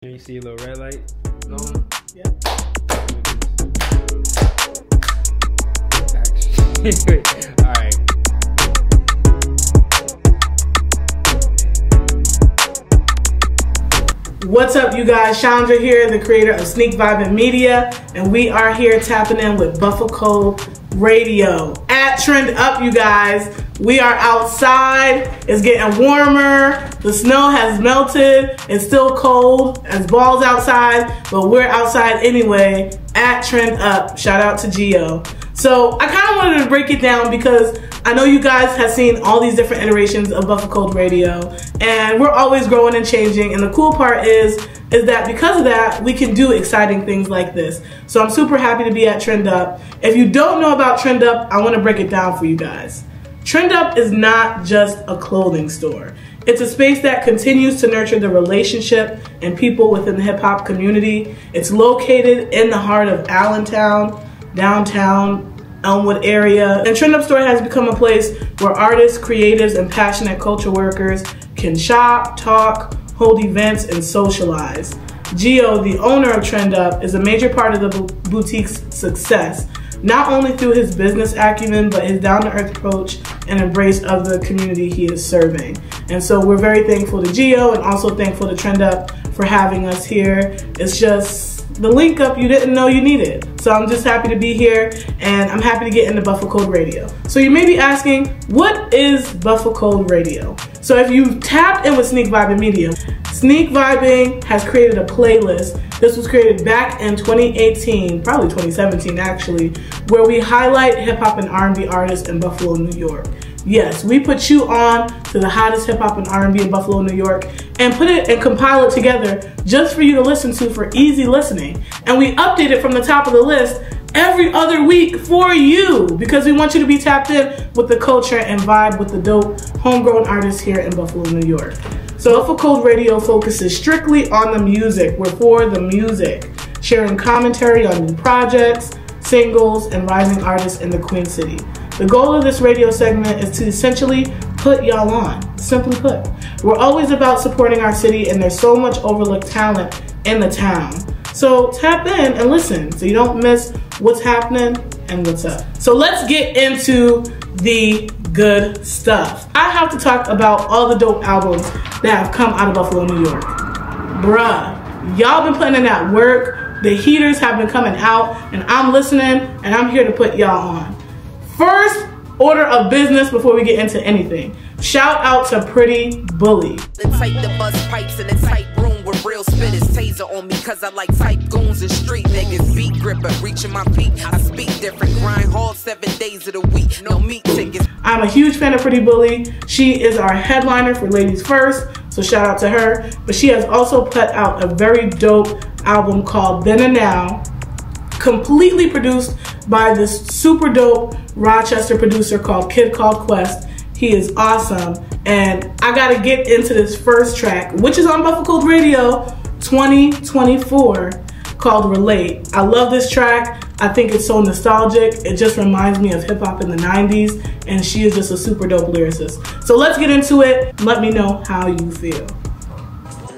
You see a little red light? No. Yeah. Alright. What's up, you guys? Schondra here, the creator of SNEAKVIBING Media, and we are here tapping in with Buffalo Radio. At Trend Up, you guys. We are outside. It's getting warmer. The snow has melted. It's still cold as balls outside, but we're outside anyway. At Trend Up. Shout out to Geo. So I kind of wanted to break it down because I know you guys have seen all these different iterations of Buffalo Radio, and we're always growing and changing. And the cool part is that because of that, we can do exciting things like this. So I'm super happy to be at Trend Up. If you don't know about Trend Up, I want to break it down for you guys. Trend Up is not just a clothing store. It's a space that continues to nurture the relationship and people within the hip hop community. It's located in the heart of Allentown, downtown Elmwood area. And Trend Up Store has become a place where artists, creatives, and passionate culture workers can shop, talk, hold events, and socialize. Geo, the owner of Trend Up, is a major part of the boutique's success, not only through his business acumen, but his down-to-earth approach and embrace of the community he is serving. And so we're very thankful to Geo and also thankful to Trend Up for having us here. It's just the link up you didn't know you needed. So I'm just happy to be here, and I'm happy to get into Buffalo Radio. So you may be asking, what is Buffalo Radio? So if you tapped in with SNEAKVIBING Media, SNEAKVIBING has created a playlist. This was created back in 2018, probably 2017 actually, where we highlight hip hop and R&B artists in Buffalo, New York. Yes, we put you on to the hottest hip hop and R&B in Buffalo, New York, and put it and compile it together just for you to listen to for easy listening. And we update it from the top of the list every other week for you because we want you to be tapped in with the culture and vibe with the dope homegrown artists here in Buffalo, New York. So Buffalo Radio focuses strictly on the music. We're for the music, sharing commentary on new projects, singles, and rising artists in the Queen City. The goal of this radio segment is to essentially put y'all on, simply put. We're always about supporting our city, and there's so much overlooked talent in the town. So tap in and listen so you don't miss what's happening and what's up. So let's get into the good stuff. I have to talk about all the dope albums that have come out of Buffalo, New York. Bruh, y'all been putting in that work. The heaters have been coming out, and I'm listening, and I'm here to put y'all on. First order of business before we get into anything. Shout out to Pretty Bully. The type the bust pipes in a tight room with real spitters. Taser on me cause I like tight goons and street niggas. Beat gripper, reaching my peak. I speak different, grind hard 7 days of the week. No meat tickets. I'm a huge fan of Pretty Bully. She is our headliner for Ladies First, so shout out to her. But she has also put out a very dope album called Then and Now, completely produced by this super dope Rochester producer called Kid Called Quest. He is awesome, and I gotta get into this first track, which is on Buffalo Radio 2024, called Relate. I love this track. I think it's so nostalgic. It just reminds me of hip hop in the 90s, and she is just a super dope lyricist. So let's get into it. Let me know how you feel.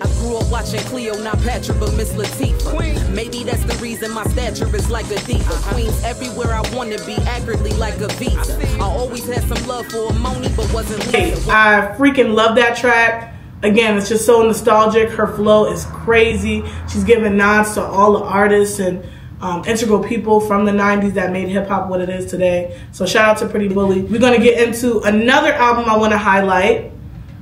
I grew up watching Cleo, not Patrick, but Miss Latifah. Queen. Maybe that's the reason my stature is like a diva. Queens everywhere I want to be, accurately like a visa. I always had some love for a Moni, but wasn't Hey, I freaking love that track. Again, it's just so nostalgic. Her flow is crazy. She's giving nods to all the artists and integral people from the 90s that made hip hop what it is today. So shout out to Pretty Bully. We're gonna get into another album I wanna highlight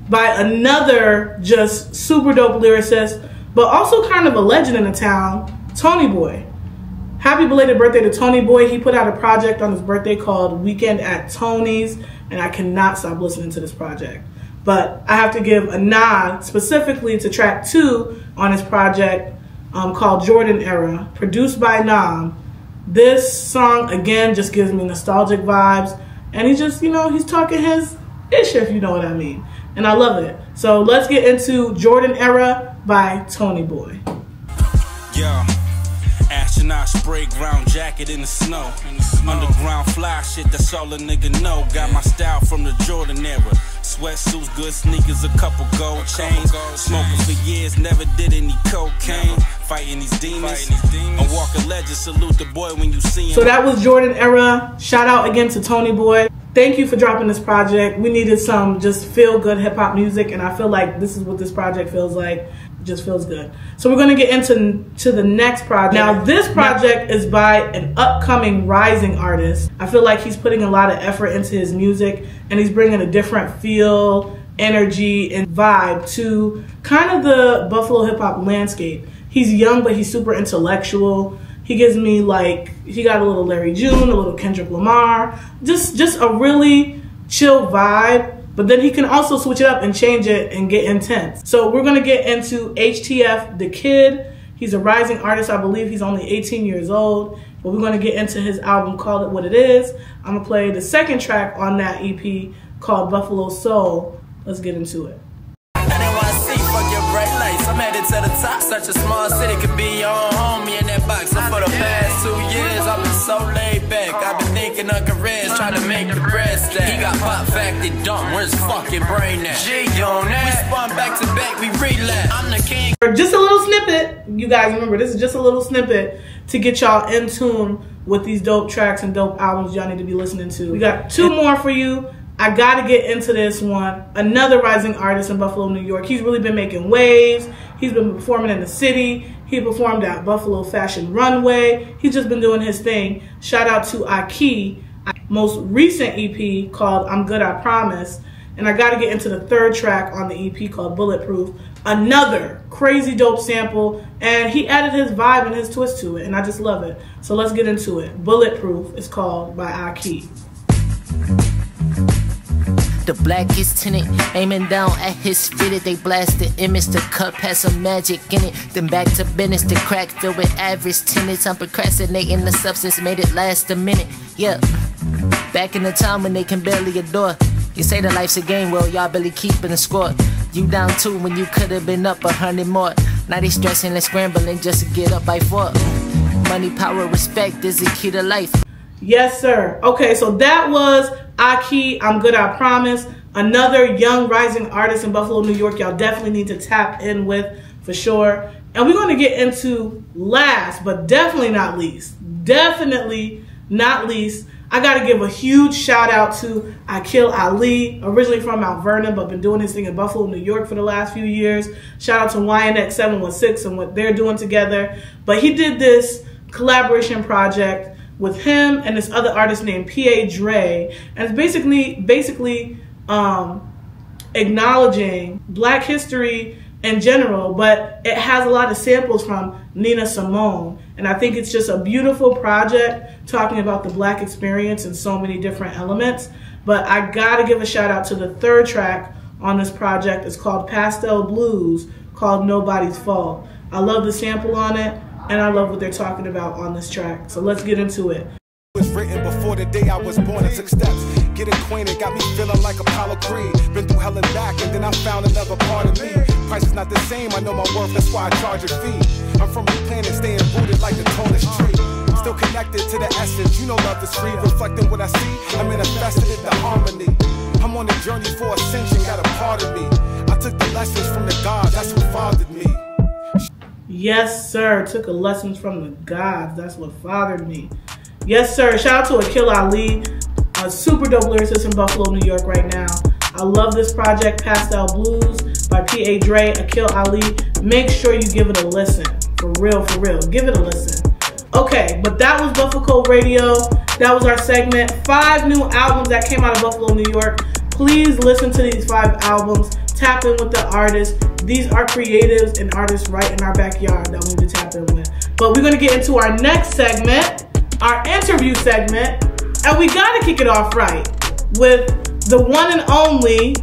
by another just super dope lyricist, but also kind of a legend in the town, Toney Boy. Happy belated birthday to Toney Boy. He put out a project on his birthday called Weekend at Toney's, and I cannot stop listening to this project. But I have to give a nod specifically to track 2 on his project called Jordan Era, produced by Nam. This song, again, just gives me nostalgic vibes, and he just, you know, he's talking his ish, if you know what I mean. And I love it. So let's get into Jordan Era by Toney Boy. Yo, At Astronaut spray ground jacket in the snow. Underground fly shit, that's all a nigga know. Got my style from the Jordan era. Sweatsuits, good sneakers, a couple gold chains. Smoking for years, never did any cocaine. Fighting these demons. A walking legend, salute the boy when you see him. So that was Jordan era. Shout out again to Toney Boy. Thank you for dropping this project. We needed some just feel good hip hop music, and I feel like this is what this project feels like. It just feels good. So we're gonna get into the next project. Now this project is by an upcoming rising artist. I feel like he's putting a lot of effort into his music, and he's bringing a different feel, energy, and vibe to kind of the Buffalo hip hop landscape. He's young, but he's super intellectual. He gives me like, he got a little Larry June, a little Kendrick Lamar, just a really chill vibe. But then he can also switch it up and change it and get intense. So we're gonna get into HTF the Kid. He's a rising artist. I believe he's only 18 years old. But we're gonna get into his album, Call It What It Is. I'm gonna play the second track on that EP called Buffalo Soul. Let's get into it. I'm headed to the top. Such a small city could be your own home. Me in that box. So for the past 2 years, I've been so laid back. I've been thinking of careers, trying to make the bread stack. He got pop facted dumb. Where's his fucking brain at? G on that. We spun back to back. We relapse. I'm the king. Just a little snippet. You guys remember, this is just a little snippet to get y'all in tune with these dope tracks and dope albums y'all need to be listening to. We got 2 more for you. I gotta get into this one. Another rising artist in Buffalo, New York. He's really been making waves. He's been performing in the city. He performed at Buffalo Fashion Runway. He's just been doing his thing. Shout out to Aaqil, most recent EP called I'm Good, I Promise. And I gotta get into the 3rd track on the EP called Bulletproof. Another crazy dope sample. And he added his vibe and his twist to it. And I just love it. So let's get into it. Bulletproof is called by Aaqil. The black is tinted, aiming down at his fitted. They blast the image, the cup has some magic in it. Then back to business, the crack filled with average tenants. I'm procrastinating, the substance made it last a minute. Yeah, back in the time when they can barely adore. You say that life's a game, well y'all barely keeping the score. You down 2 when you could have been up 100 more. Now they stressing and scrambling just to get up by 4. Money, power, respect is the key to life. Yes, sir. Okay, so that was Aaqil, I'm Good, I Promise. Another young rising artist in Buffalo, New York. Y'all definitely need to tap in with for sure. And we're going to get into last, but definitely not least. Definitely not least. I got to give a huge shout out to Aaqil Ali, originally from Mount Vernon, but been doing his thing in Buffalo, New York for the last few years. Shout out to YNX 716 and what they're doing together. But he did this collaboration project with him and this other artist named P.A. Dre, and it's basically acknowledging Black history in general, but it has a lot of samples from Nina Simone, and I think it's just a beautiful project talking about the Black experience in so many different elements. But I gotta give a shout out to the 3rd track on this project. It's called Pastel Blues, called Nobody's Fault. I love the sample on it, and I love what they're talking about on this track. So let's get into it. It was written before the day I was born and took steps. Get acquainted, got me feeling like Apollo Creed. Been through hell and back, and then I found another part of me. Price is not the same, I know my worth, that's why I charge a fee. I'm from the planet, staying rooted like a tallest tree. Still connected to the essence, you know love is free. Reflecting what I see, I'm manifested in the harmony. I'm on a journey for ascension, got a part of me. I took the lessons from the God, that's who fathered me. Yes, sir. Took a lessons from the gods. That's what fathered me. Yes, sir. Shout out to Aaqil Ali, a super dope lyricist in Buffalo, New York right now. I love this project, Pastel Blues by P.A. Dre, Aaqil Ali. Make sure you give it a listen. For real, for real. Give it a listen. Okay, but that was Buffalo Radio. That was our segment. 5 new albums that came out of Buffalo, New York. Please listen to these 5 albums. Tap in with the artists. These are creatives and artists right in our backyard that we need to tap in with. But we're going to get into our next segment, our interview segment. And we got to kick it off right with the one and only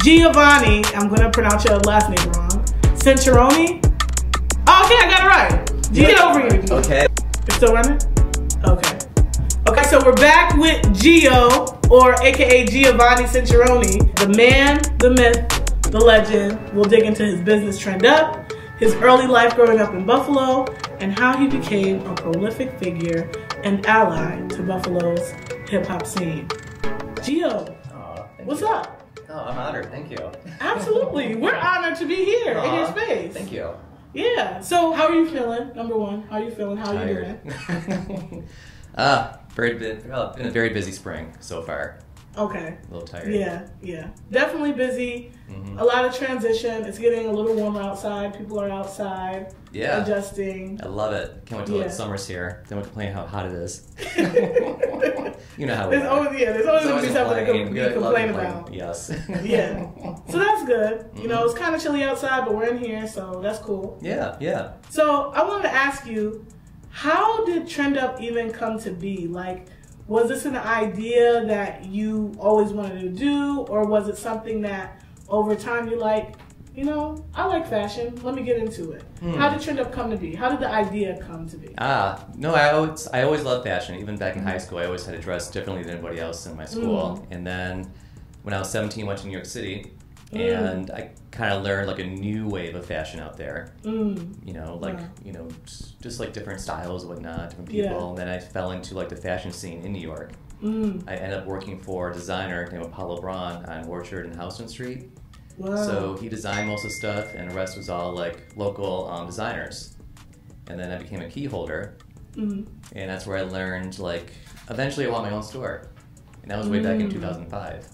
Giovanni. I'm going to pronounce your last name wrong. Centurione? Oh, okay, I got it right. G, get over here. Okay. It's still running? Okay. Okay, so we're back with Gio, or AKA Giovanni Centurione, the man, the myth, the legend. We'll dig into his business trend up, his early life growing up in Buffalo, and how he became a prolific figure and ally to Buffalo's hip-hop scene. Gio, what's up? Oh, I'm honored. Thank you. Absolutely. We're honored to be here in your space. Thank you. Yeah. So how are you feeling? Number one, how are you feeling? How are you doing? Been a very busy spring so far. Okay. A little tired. Yeah. Definitely busy. A lot of transition. It's getting a little warmer outside. People are outside. Yeah. Adjusting. I love it. Can't wait till summer's here. Then we complain how hot it is. You know how there's always going to be something to complain about. Yes. Yeah. So that's good. You know, it's kind of chilly outside, but we're in here, so that's cool. Yeah. So I wanted to ask you, how did Trend Up even come to be? Like, was this an idea that you always wanted to do, or was it something that over time you're like, you know, I like fashion, let me get into it? How did Trend Up come to be? How did the idea come to be? No, I always loved fashion. Even back in high school, I always had to dress differently than anybody else in my school. And then when I was 17, I went to New York City, and I kind of learned like a new wave of fashion out there. You know, like just like different styles, and whatnot, different people. And then I fell into like the fashion scene in New York. I ended up working for a designer named Paulo Braun on Orchard and Houston Street. Wow. So he designed most of the stuff, and the rest was all like local designers. And then I became a key holder, and that's where I learned like eventually I want my own store, and that was way back in 2005.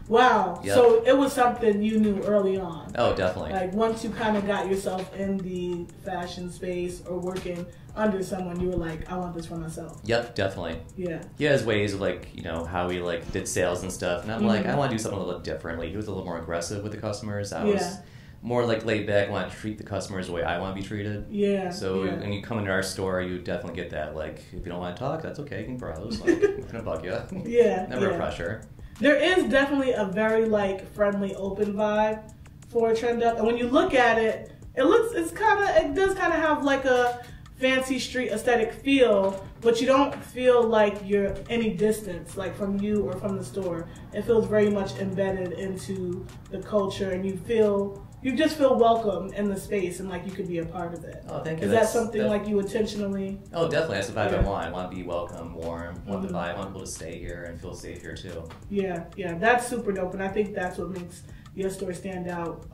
Wow. Yep. So it was something you knew early on. Oh, definitely. Like once you kind of got yourself in the fashion space or working under someone, you were like, I want this for myself. Yep, definitely. Yeah. He has ways of like, you know, how he like did sales and stuff, and I'm like, I want to do something a little differently. He was a little more aggressive with the customers. I was more like laid back, want to treat the customers the way I want to be treated. Yeah. So when you come into our store, you definitely get that. Like, if you don't want to talk, that's okay. You can browse. Like, I'm gonna bug you. Never a pressure. There is definitely a very like friendly, open vibe for Trend Up, and when you look at it, it does kind of have like a fancy street aesthetic feel, but you don't feel like you're any distance, like from you or from the store. It feels very much embedded into the culture, and you just feel welcome in the space, and like you could be a part of it. Oh, thank you. Is that something like you intentionally? Oh, definitely. That's the vibe I want. I want to be welcome, warm, want the vibe. I want people to stay here and feel safe here too. Yeah, that's super dope, and I think that's what makes your store stand out,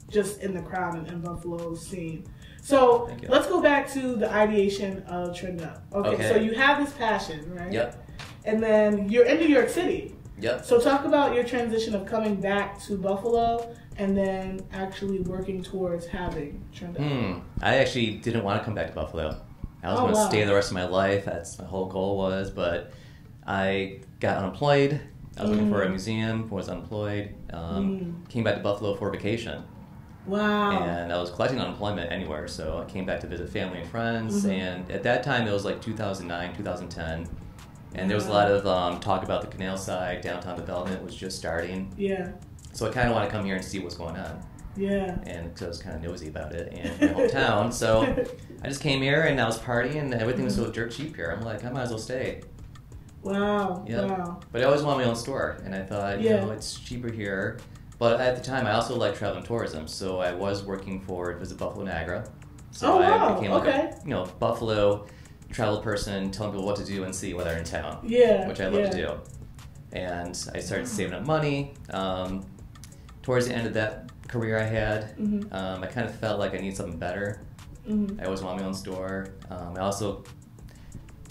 just in the crowd and in Buffalo's scene. So let's go back to the ideation of Trend Up. Okay, so you have this passion, right? Yep. And then you're in New York City. Yep. So talk about your transition of coming back to Buffalo and then actually working towards having Trend Up. I actually didn't want to come back to Buffalo. I was going to stay the rest of my life. That's my whole goal was, but I got unemployed. I was looking for a museum, was unemployed. Came back to Buffalo for vacation. Wow. And I was collecting unemployment anywhere, so I came back to visit family and friends. And at that time, it was like 2009, 2010. And there was a lot of talk about the canal side, downtown development was just starting. Yeah. So I kind of want to come here and see what's going on. Yeah. And because I was kind of nosy about it and my hometown. So I just came here and I was partying and everything was so dirt cheap here. I'm like, I might as well stay. Wow. Yep. Wow. But I always wanted my own store. And I thought, you know, it's cheaper here. But at the time, I also liked traveling tourism. So I was working for Visit Buffalo Niagara. So I became like a Buffalo travel person, telling people what to do and see while they're in town. Yeah. Which I love to do. And I started saving up money. Towards the end of that career I had, I kind of felt like I needed something better. I always wanted my own store.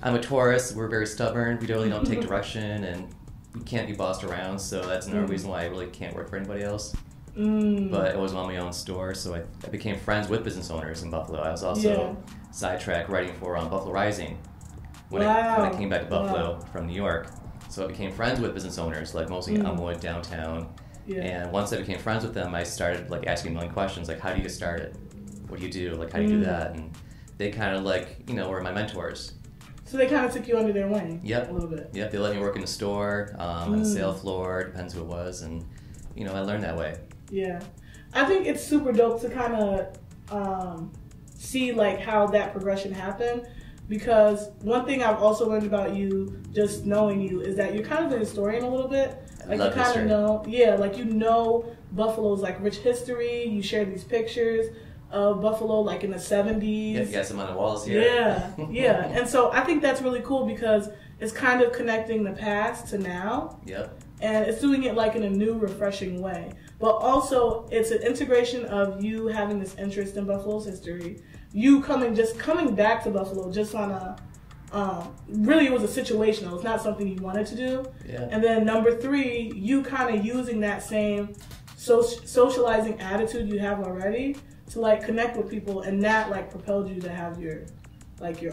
I'm a Taurus. We're very stubborn. We really don't take direction, and we can't be bossed around. So that's another reason why I really can't work for anybody else. But I always wanted my own store, so I became friends with business owners in Buffalo. I was also sidetracked writing for Buffalo Rising when I came back to Buffalo from New York. So I became friends with business owners, like mostly Elmwood, downtown. And once I became friends with them, I started like asking a million questions, like how do you get started? What do you do? Like how do you do that? And they kind of like, you know, were my mentors. So they kind of took you under their wing a little bit. Yep, they let me work in the store, on the sale floor, depends who it was, and you know, I learned that way. Yeah. I think it's super dope to kind of see like how that progression happened, because one thing I've also learned about you, just knowing you, is that you're kind of a historian a little bit. Like you kind of know, like you know Buffalo's like rich history. You share these pictures of Buffalo, like in the 70s. Yeah, you got some on the walls here. Yeah, yeah. And so I think that's really cool because it's kind of connecting the past to now. Yep. And it's doing it like in a new, refreshing way. But also, it's an integration of you having this interest in Buffalo's history, you coming back to Buffalo just on a, really it was a situational, it's not something you wanted to do. Yeah. And then number 3, you kind of using that same socializing attitude you have already to like connect with people, and that like propelled you to have your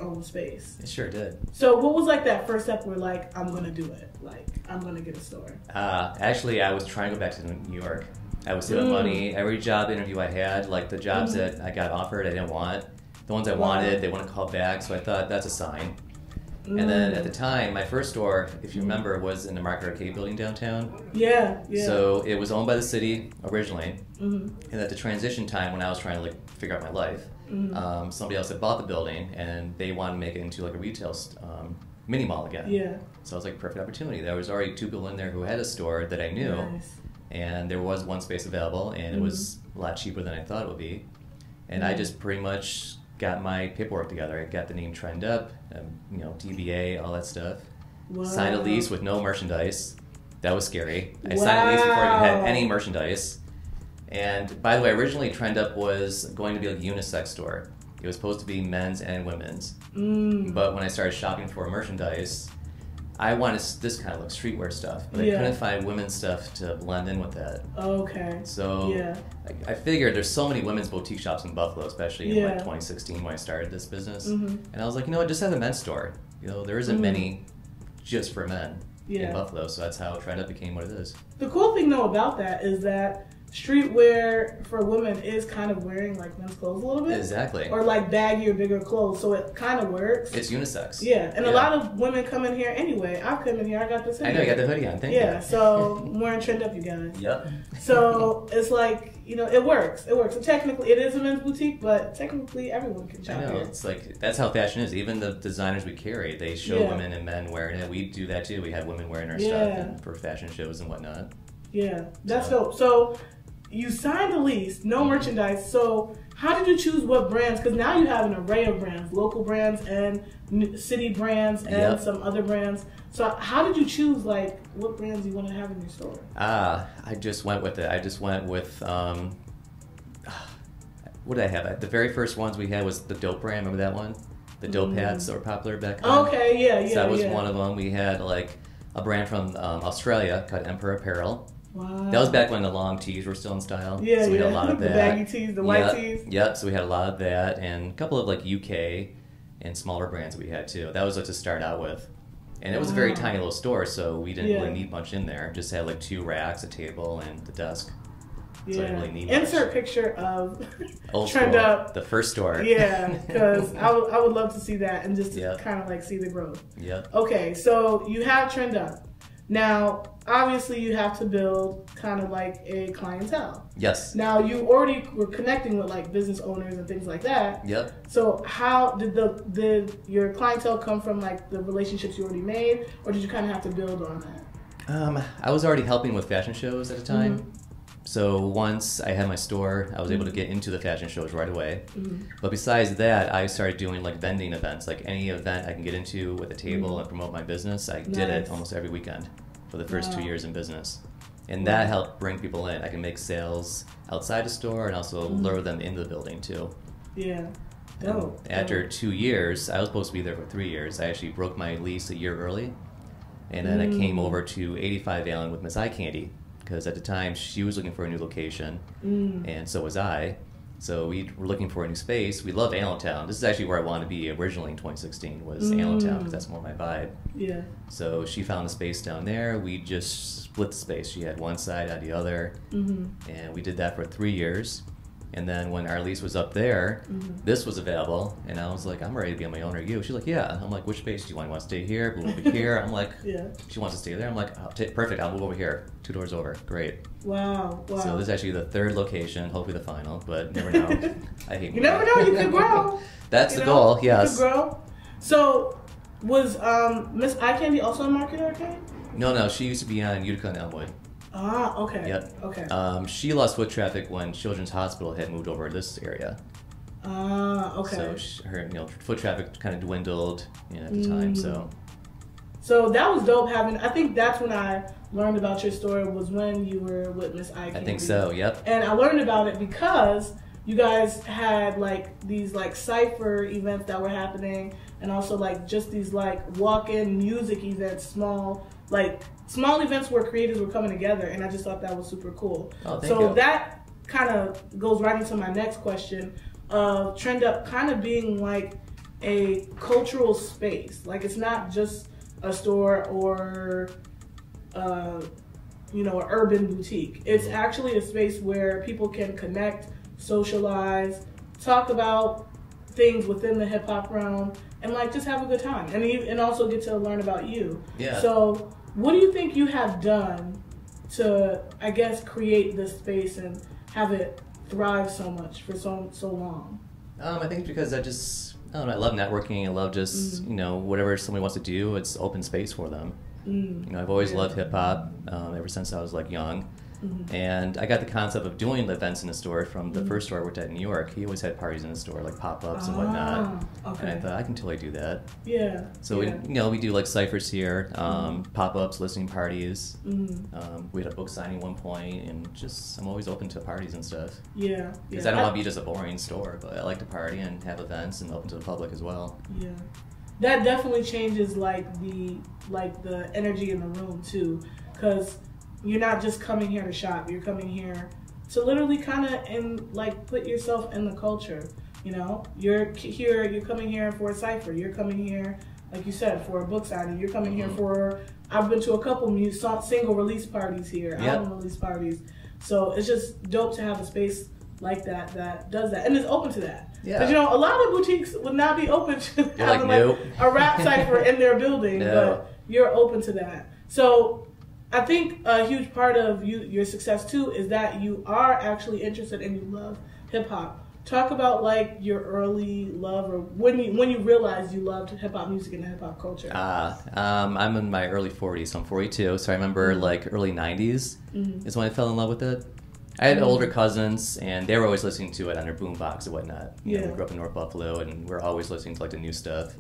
own space. It sure did. So what was like that first step where like, I'm gonna do it, like I'm gonna get a store? Actually, I was trying to go back to New York. I was saving money. Every job interview I had, like the jobs that I got offered, I didn't want. The ones I wanted, they wouldn't call back, so I thought that's a sign. And then at the time, my first store, if you remember, was in the Market Arcade building downtown. Yeah, yeah. So it was owned by the city originally. And at the transition time, when I was trying to like figure out my life, somebody else had bought the building and they wanted to make it into like a retail mini mall again. Yeah. So it was like a perfect opportunity. There was already 2 people in there who had a store that I knew. Nice. And there was one space available, and it was a lot cheaper than I thought it would be. And I just pretty much got my paperwork together. I got the name Trend Up, DBA, all that stuff. Wow. Signed a lease with no merchandise. That was scary. I signed a lease before I had any merchandise. And by the way, originally Trend Up was going to be like a unisex store. It was supposed to be men's and women's. But when I started shopping for merchandise, I wanted this kind of like streetwear stuff, but I couldn't find women's stuff to blend in with that. Okay. So I figured there's so many women's boutique shops in Buffalo, especially in like 2016 when I started this business. And I was like, you know what, just have a men's store. There isn't many just for men in Buffalo, so that's how Trend Up became what it is. The cool thing though about that is that streetwear for women is kind of wearing like men's clothes a little bit. Exactly. Or like baggy or bigger clothes, so it kind of works. It's unisex. Yeah, and a lot of women come in here anyway. I've come in here, I got this hoodie. I know, you got the hoodie on, thank you. Yeah, so I'm wearing Trend Up, you guys. Yep. So it's like, it works. It works. So technically, it is a men's boutique, but technically everyone can shop I know, here. it's like, that's how fashion is. Even the designers we carry, they show women and men wearing it. We do that too. We have women wearing our stuff for fashion shows and whatnot. Yeah, that's dope. So you signed a lease, no merchandise. So how did you choose what brands? Because now you have an array of brands, local brands and city brands and some other brands. So how did you choose like what brands you want to have in your store? I just went with it. I just went with, what did I have? The very first ones we had was the Dope brand. Remember that one? The Dope hats that were popular back then. Okay, yeah. So that was one of them. We had like a brand from Australia called Emperor Apparel. Wow. That was back when the long tees were still in style. Yeah, so we had a lot of that. The baggy tees, the white tees. Yep, so we had a lot of that and a couple of like UK and smaller brands we had too. That was what to start out with. And it was a very tiny little store, so we didn't really need much in there. Just had like 2 racks, a table, and the desk. Yeah. So I didn't really need Insert much. picture of Old Trend school, Up. the first store. Yeah, because I would love to see that and just to kind of like see the growth. Yep. Okay, so you have Trend Up. Now, obviously you have to build kind of like a clientele. Yes. Now, you already were connecting with like business owners and things like that. Yep. So how did your clientele come from, like the relationships you already made, or did you kind of have to build on that? I was already helping with fashion shows at the time. So once I had my store, I was able to get into the fashion shows right away. But besides that, I started doing like vending events. Like any event I can get into with a table and promote my business, I did it almost every weekend for the first 2 years in business. And that helped bring people in. I can make sales outside the store and also lure them into the building too. Yeah. Dope. After 2 years, I was supposed to be there for 3 years. I actually broke my lease a year early. And then I came over to 85 Allen with Miss Aaqil, because at the time she was looking for a new location, and so was I. So we were looking for a new space. We loved Allentown. This is actually where I wanted to be originally in 2016, was Allentown, because that's more my vibe. Yeah. So she found a space down there. We just split the space. She had one side, I had the other, and we did that for 3 years. And then when our lease was up there, this was available, and I was like, I'm ready to be on my own. Are you? She's like, yeah. I'm like, which space do you want? You want to stay here? Move over here? I'm like, she wants to stay there. I'm like, perfect. I'll move over here. 2 doors over. Great. Wow. Wow. So this is actually the 3rd location, hopefully the final, but never know. I hate You never know. You could grow. That's the goal. Yes. You could grow. So was Miss Aaqil also in Market Arcade? No. She used to be on Utica and Elmwood. Ah, okay. Yep. Okay. She lost foot traffic when Children's Hospital had moved over to this area. Okay. So her, foot traffic kind of dwindled, at the time. So that was dope having. I think that's when I learned about your story, was when you were with Miss Aaqil. I think so. Yep. And I learned about it because you guys had like these like cypher events that were happening, and also like just these like walk-in music events, small events where creators were coming together, and I just thought that was super cool. Oh, thank you. That kind of goes right into my next question of Trend Up kind of being like a cultural space. Like, it's not just a store or an urban boutique. It's actually a space where people can connect, socialize, talk about things within the hip hop realm, and like just have a good time, and also get to learn about you. Yeah. So what do you think you have done to, I guess, create this space and have it thrive so much for so long? I think because I don't know, I love networking. I love just, whatever somebody wants to do, it's open space for them. I've always loved hip hop ever since I was like young. And I got the concept of doing the events in the store from the first store I worked at in New York. He always had parties in the store, like pop-ups and whatnot. Okay. And I thought, I can totally do that. Yeah. So we do like ciphers here, pop-ups, listening parties. We had a book signing one point, and just I'm always open to parties and stuff. Yeah. Because I don't want to be just a boring store, but I like to party and have events and open to the public as well. Yeah. That definitely changes like the energy in the room too, because you're not just coming here to shop. You're coming here to literally kind of put yourself in the culture. You're coming here for a cipher. You're coming here, like you said, for a book signing. You're coming here for. I've been to a couple single release parties here, album release parties. So it's just dope to have a space like that does that, and it's open to that. Yeah. Because a lot of boutiques would not be open to having a rap cipher in their building, but you're open to that. So I think a huge part of your success too is that you are actually interested and you love hip hop. Talk about like your early love, or when you realized you loved hip hop music and hip hop culture. I'm in my early 40s, so I'm 42. So I remember like early 90s is when I fell in love with it. I had older cousins, and they were always listening to it on their boombox and whatnot. We grew up in North Buffalo, and we're always listening to like the new stuff.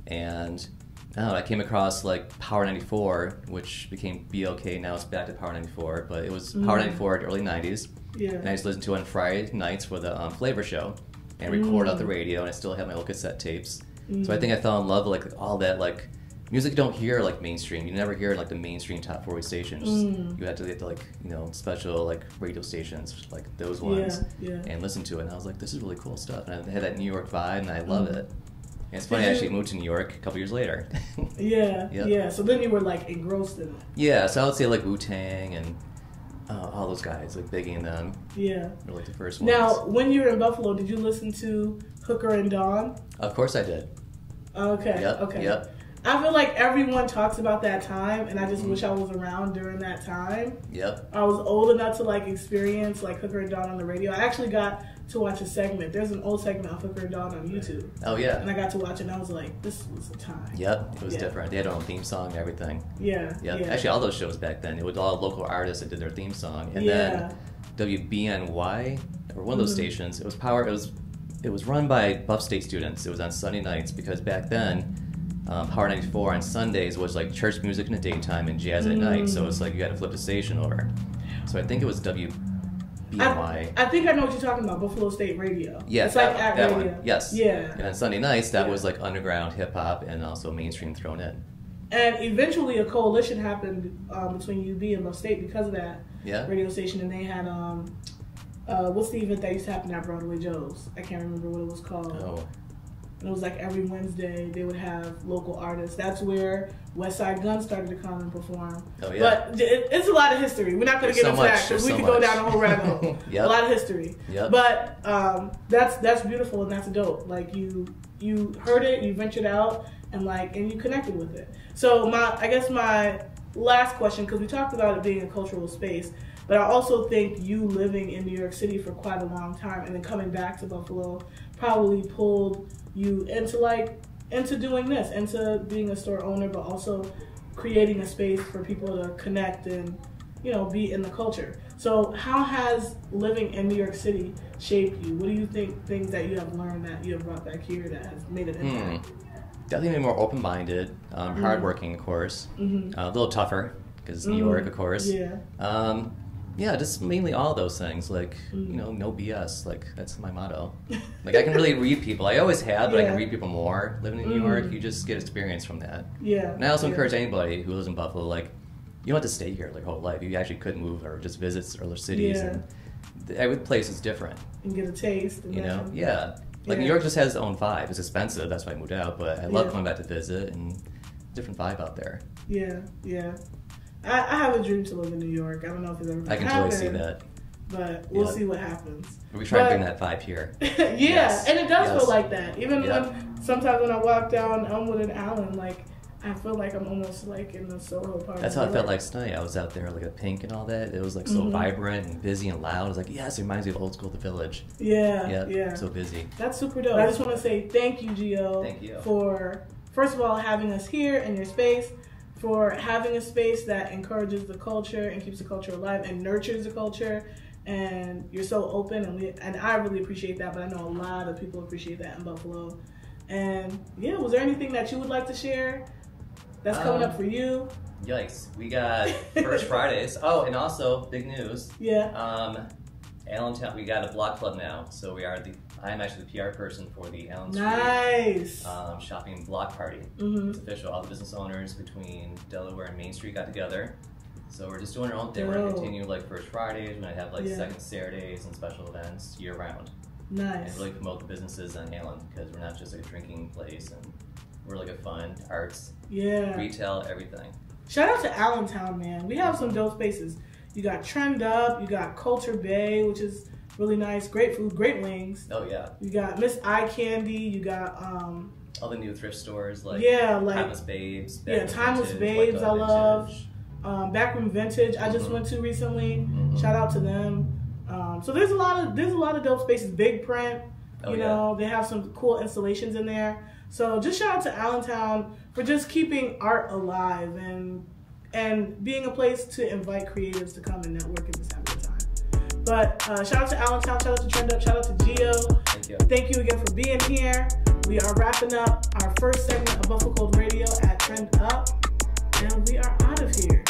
And I came across like Power 94, which became BLK. Now it's back to Power 94, but it was Power 94 in the early 90s. Yeah. And I used to listen to it on Friday nights for the Flavor Show and record out the radio, and I still have my old cassette tapes. So I think I fell in love with like all that like music you don't hear like mainstream. You never hear like the mainstream top 40 stations. You have to get to like special like radio stations like those ones and listen to it. And I was like, this is really cool stuff. And I had that New York vibe, and I love it. And it's funny, I actually moved to New York a couple years later. Yeah. So then you were like engrossed in it. Yeah, so I would say like Wu-Tang and all those guys, like Biggie and them. Yeah. Were like the first ones. Now, when you were in Buffalo, did you listen to Hooker and Dawn? Of course I did. Okay. Yep. Okay. Yep. I feel like everyone talks about that time, and I just wish I was around during that time. Yep. I was old enough to like experience like Hooker and Dawn on the radio. I actually got to watch a segment. There's an old segment of Hooker and Dawn on YouTube. Oh yeah. And I got to watch it, and I was like, this was a time. Yep. It was different. They had their own theme song and everything. Yeah. Yep. Yeah. Actually, all those shows back then, it was all local artists that did their theme song, and then WBNY or one of those stations. It was It was run by Buff State students. It was on Sunday nights because back then, Power 94 on Sundays was like church music in the daytime and jazz at night. So it's like you had to flip the station over. So I think it was WBNY. I think I know what you're talking about. Buffalo State Radio. Yeah, it's like at that radio. One. Yes. Yeah. And on Sunday nights, that was like underground hip hop and also mainstream thrown in. And eventually, a coalition happened between UB and Buff State because of that radio station, and they had what's the event that used to happen at Broadway Joe's? I can't remember what it was called. Oh. And it was like every Wednesday they would have local artists. That's where West Side Gun started to come and perform. Oh, yeah. But it's a lot of history. We're not going to get into that because we could go down a whole rabbit hole. A lot of history. Yep. But that's beautiful and that's dope. Like you heard it, you ventured out, and you connected with it. So I guess my last question, because we talked about it being a cultural space, but I also think you living in New York City for quite a long time and then coming back to Buffalo probably pulled you into doing this, into being a store owner, but also creating a space for people to connect and be in the culture. So how has living in New York City shaped you? What do you think things that you have learned that you have brought back here that has made an impact? Definitely more open-minded, hardworking, of course. A little tougher because New York, of course. Yeah. Yeah, just mainly all those things. Like, you know, no BS. Like, that's my motto. Like, I can really read people. I always have, but I can read people more living in New York. You just get experience from that. Yeah. And I also encourage anybody who lives in Buffalo, like, you don't have to stay here like whole life. You actually could move or just visit other cities. And every place is different. And get a taste. And you know? Yeah. Like, New York just has its own vibe. It's expensive. That's why I moved out. But I love coming back to visit and different vibe out there. Yeah, yeah. I have a dream to live in New York. I don't know if it's ever going to happen. I can totally see that. But we'll see what happens. We try to bring that vibe here. And it does feel like that. Even when sometimes when I walk down Elmwood and Allen, like I feel like I'm almost like in the Soho part. That's how I felt like tonight. I was out there like a Pink and all that. It was like so vibrant and busy and loud. I was like, yes, it reminds me of old school The Village. Yeah. So busy. That's super dope. I just want to say thank you, Gio. Thank you. For, first of all, having us here in your space, for having a space that encourages the culture and keeps the culture alive and nurtures the culture. And you're so open, and I really appreciate that, but I know a lot of people appreciate that in Buffalo. And yeah, was there anything that you would like to share that's coming up for you? Yikes. We got First Fridays. Oh, and also, big news. Allentown, we got a block club now. So I'm actually the PR person for the Allen Street shopping block party. It's official. All the business owners between Delaware and Main Street got together. So we're just doing our own thing. We're going to continue like First Fridays. We're going to have like second Saturdays and special events year round. Nice. And really promote the businesses in Allen because we're not just like a drinking place, and we're like a fun, arts, retail, everything. Shout out to Allentown, man. We have some dope spaces. You got Trend Up, you got Culture Bay, which is really nice. Great food, great wings. Oh yeah. You got Miss Eye Candy, you got all the new thrift stores like like Timeless Babes. Timeless Babes I love. Backroom Vintage I just went to recently. Shout out to them. So there's a lot of dope spaces. Big Print, you know, they have some cool installations in there. So just shout out to Allentown for just keeping art alive and being a place to invite creatives to come and network and just have a good time. But shout out to Allentown, shout out to Trend Up, shout out to Gio. Thank you. Thank you again for being here. We are wrapping up our first segment of Buffalo Cold Radio at Trend Up, and we are out of here.